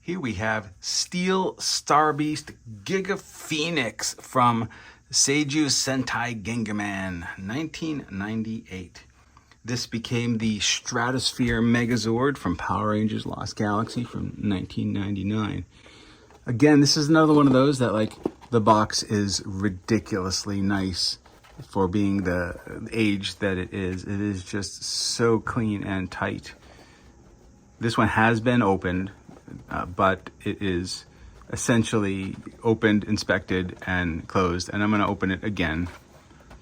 Here we have Steel Star Beast Giga Phoenix from Seiju Sentai Gengaman, 1998. This became the Stratoforce Megazord from Power Rangers Lost Galaxy from 1999. Again, this is another one of those that, like, the box is ridiculously nice for being the age that it is. It is just so clean and tight. This one has been opened, but it is essentially opened, inspected, and closed. And I'm going to open it again.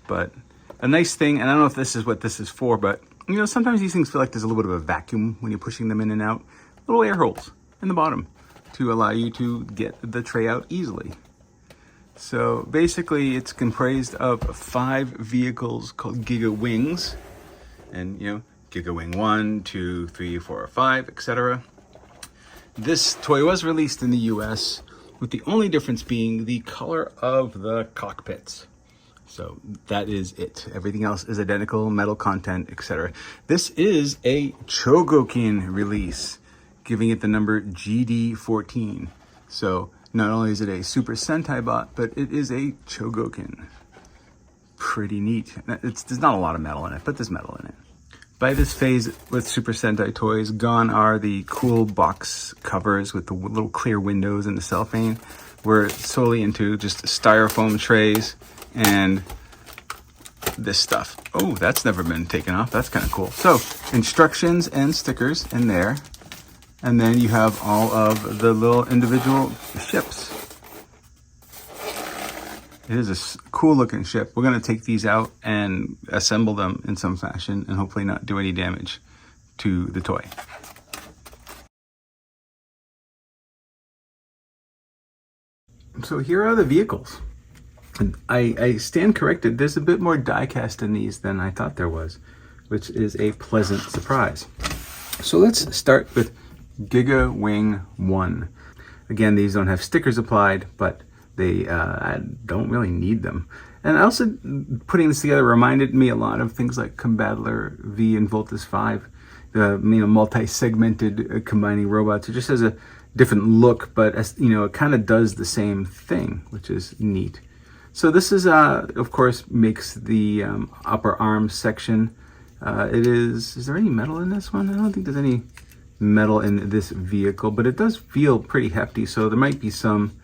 But a nice thing, and I don't know if this is what this is for, but you know, sometimes these things feel like there's a little bit of a vacuum when you're pushing them in and out. Little air holes in the bottom to allow you to get the tray out easily. So basically it's comprised of 5 vehicles called Giga Wings, and you know, Giga Wing 1, 2, 3, 4, 5, etc. This toy was released in the US, with the only difference being the color of the cockpits. So that is it. Everything else is identical, metal content, etc. This is a Chogokin release, giving it the number GD14. So not only is it a Super Sentai bot, but it is a Chogokin. Pretty neat. There's not a lot of metal in it, but there's metal in it. By this phase with Super Sentai toys, gone are the cool box covers with the little clear windows and the cellophane. We're solely into just styrofoam trays and this stuff. Oh, that's never been taken off. That's kind of cool. So, instructions and stickers in there. And then you have all of the little individual ships. It is a cool looking ship. We're going to take these out and assemble them in some fashion and hopefully not do any damage to the toy. So here are the vehicles. And I stand corrected. There's a bit more diecast in these than I thought there was, which is a pleasant surprise. So let's start with Giga Wing 1. Again, these don't have stickers applied, but they I don't really need them. And also, putting this together reminded me a lot of things like Combattler V and Voltus 5, the multi-segmented combining robots. It just has a different look, but it kind of does the same thing, which is neat. So this is, of course, makes the upper arm section. Is there any metal in this one? I don't think there's any metal in this vehicle, but it does feel pretty hefty, so there might be some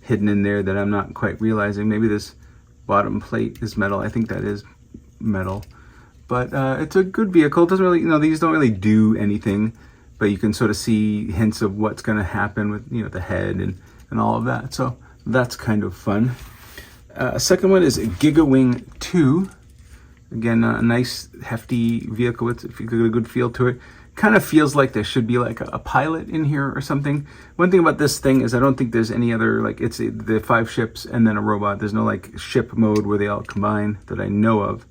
hidden in there that I'm not quite realizing. Maybe this bottom plate is metal. I think that is metal, but it's a good vehicle. It doesn't really, these don't really do anything, but you can sort of see hints of what's going to happen with, the head and all of that. So that's kind of fun. Second one is Giga Wing 2. Again, a nice hefty vehicle with a good feel to it. Kind of feels like there should be like a pilot in here or something. One thing about this thing is I don't think there's any other, like, it's the 5 ships and then a robot. There's no like ship mode where they all combine that I know of.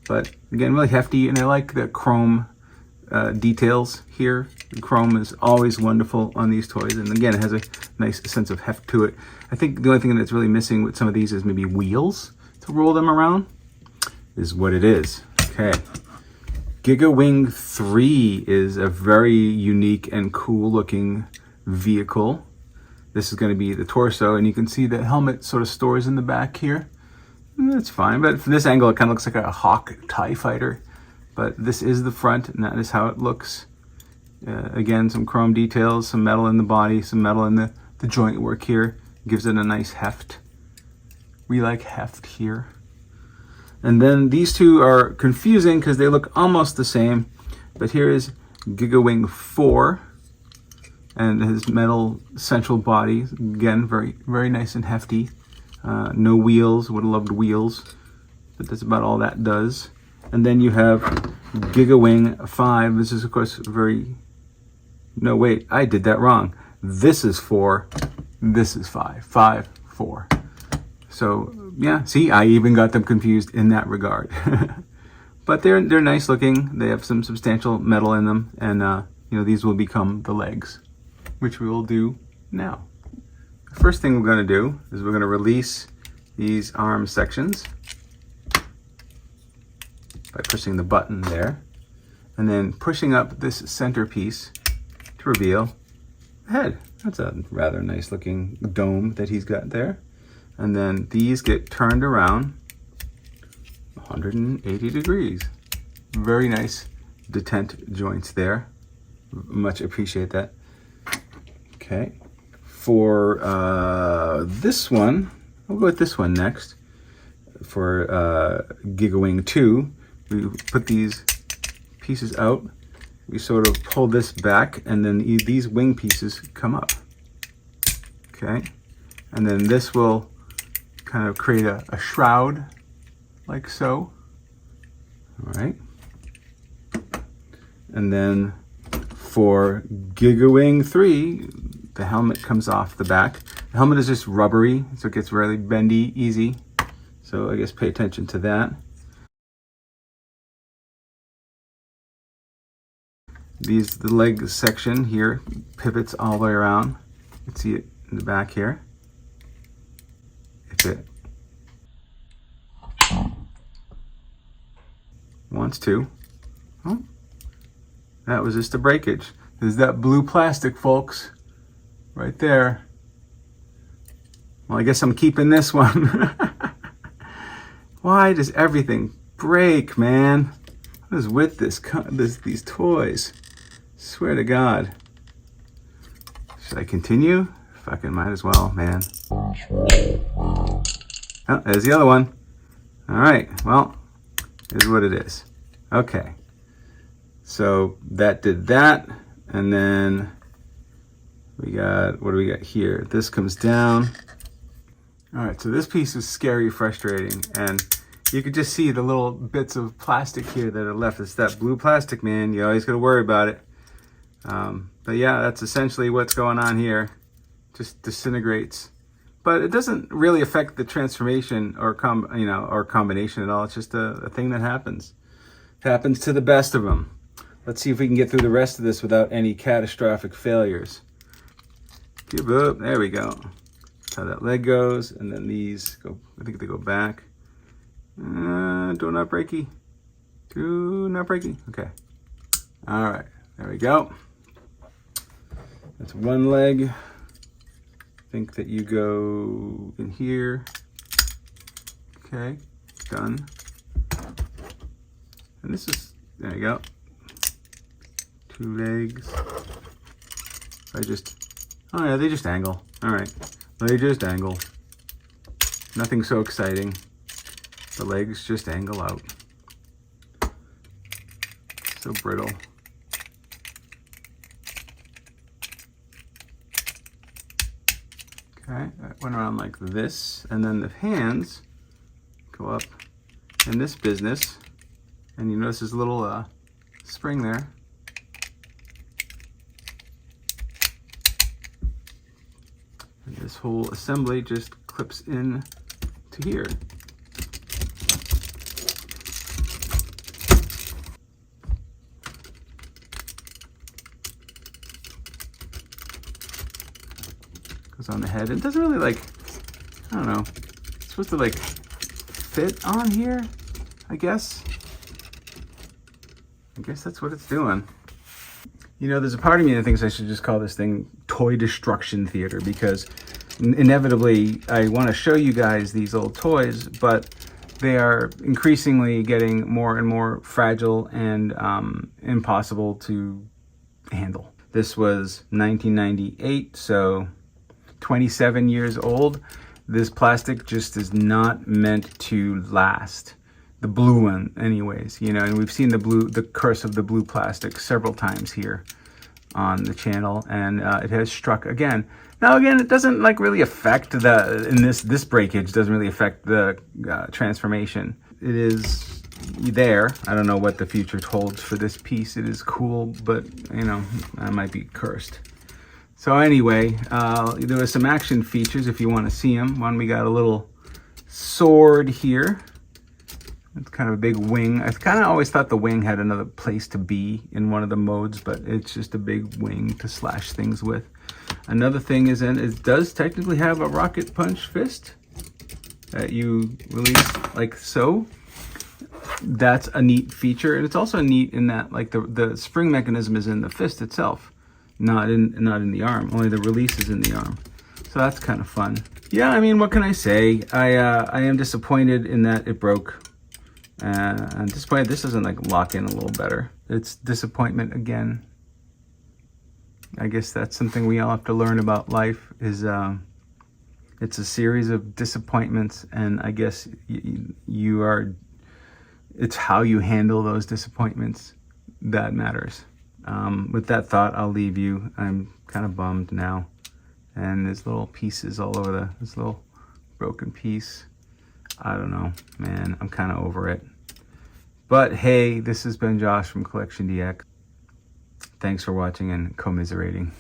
But again, really hefty, and I like the chrome details here. The chrome is always wonderful on these toys, and again, it has a nice sense of heft to it. I think the only thing that's really missing with some of these is maybe wheels to roll them around, is what it is. Okay. Giga Wing 3 is a very unique and cool looking vehicle. This is going to be the torso, and you can see the helmet sort of stores in the back here. That's fine, but from this angle it kind of looks like a Hawk TIE fighter. But this is the front, and that is how it looks. Again, some chrome details, some metal in the body, some metal in the joint work here. Gives it a nice heft. We like heft here. And then these two are confusing because they look almost the same. But here is Giga Wing 4 and his metal central body. Again, very, very nice and hefty. No wheels. Would have loved wheels, but that's about all that does. And then you have Giga Wing 5. This is, of course, very... No, wait, I did that wrong. This is 4. This is 5. 5, 4. So, yeah, see, I even got them confused in that regard. But they're nice looking. They have some substantial metal in them. And, these will become the legs, which we will do now. The first thing we're going to do is we're going to release these arm sections by pushing the button there, and then pushing up this centerpiece to reveal head. That's a rather nice looking dome that he's got there. And then these get turned around 180 degrees. Very nice detent joints there. Much appreciate that. Okay. For this one, we'll go with this one next. For Giga Wing 2, we put these pieces out. We sort of pull this back, and then these wing pieces come up. Okay. And then this will kind of create a shroud, like so. All right. And then for Giga Wing 3, the helmet comes off the back. The helmet is just rubbery, so it gets really bendy, easy. So I guess pay attention to that. The leg section here pivots all the way around. You can see it in the back here. If it wants to. Oh, that was just a breakage. There's that blue plastic, folks, right there. Well, I guess I'm keeping this one. Why does everything break, man? What is with these toys? Swear to God. Should I continue? Fucking might as well, man. Oh, there's the other one. All right, well, here's what it is. Okay, so that did that, and then we got, what do we got here? This comes down. All right, so this piece is scary, frustrating, and you could just see the little bits of plastic here that are left. It's that blue plastic, man. You always got to worry about it. But yeah, that's essentially what's going on here. Just disintegrates, but it doesn't really affect the transformation or combination at all. It's just a thing that happens. It happens to the best of them. Let's see if we can get through the rest of this without any catastrophic failures. Give up. There we go. That's how that leg goes, and then these go. I think they go back. Do not breaky. Do not breaky. Okay. All right. There we go. That's one leg. Think that you go in here. Okay, done. And this is, there you go. Two legs. Oh yeah, they just angle. All right, they just angle. Nothing so exciting. The legs just angle out. So brittle. Okay, that went around like this, and then the hands go up in this business, and you notice there's a little spring there. And this whole assembly just clips in to here. On the head. It doesn't really, like, I don't know, it's supposed to like fit on here, I guess that's what it's doing. You know, there's a part of me that thinks I should just call this thing Toy Destruction Theater, because inevitably I want to show you guys these old toys, but they are increasingly getting more and more fragile and impossible to handle. This was 1998, so 27 years old. This plastic just is not meant to last. The blue one anyways, you know, and we've seen the curse of the blue plastic several times here on the channel, and it has struck again. Now again, it doesn't like really affect this breakage doesn't really affect the transformation. It is there. I don't know what the future holds for this piece. It is cool, but you know, I might be cursed. So anyway, there were some action features if you want to see them. One, we got a little sword here. It's kind of a big wing. I kind of always thought the wing had another place to be in one of the modes, but it's just a big wing to slash things with. Another thing is, it does technically have a rocket punch fist that you release like so. That's a neat feature, and it's also neat in that like the spring mechanism is in the fist itself. not in the arm. Only the release is in the arm. So that's kind of fun. Yeah, I mean, what can I say? I am disappointed in that it broke. I'm disappointed this doesn't like lock in a little better. It's disappointment again. I guess that's something we all have to learn about life is it's a series of disappointments, and I guess it's how you handle those disappointments that matters. With that thought, I'll leave you. I'm kind of bummed now. And there's little pieces all over this little broken piece. I don't know, man. I'm kind of over it. But hey, this has been Josh from CollectionDX. Thanks for watching and commiserating.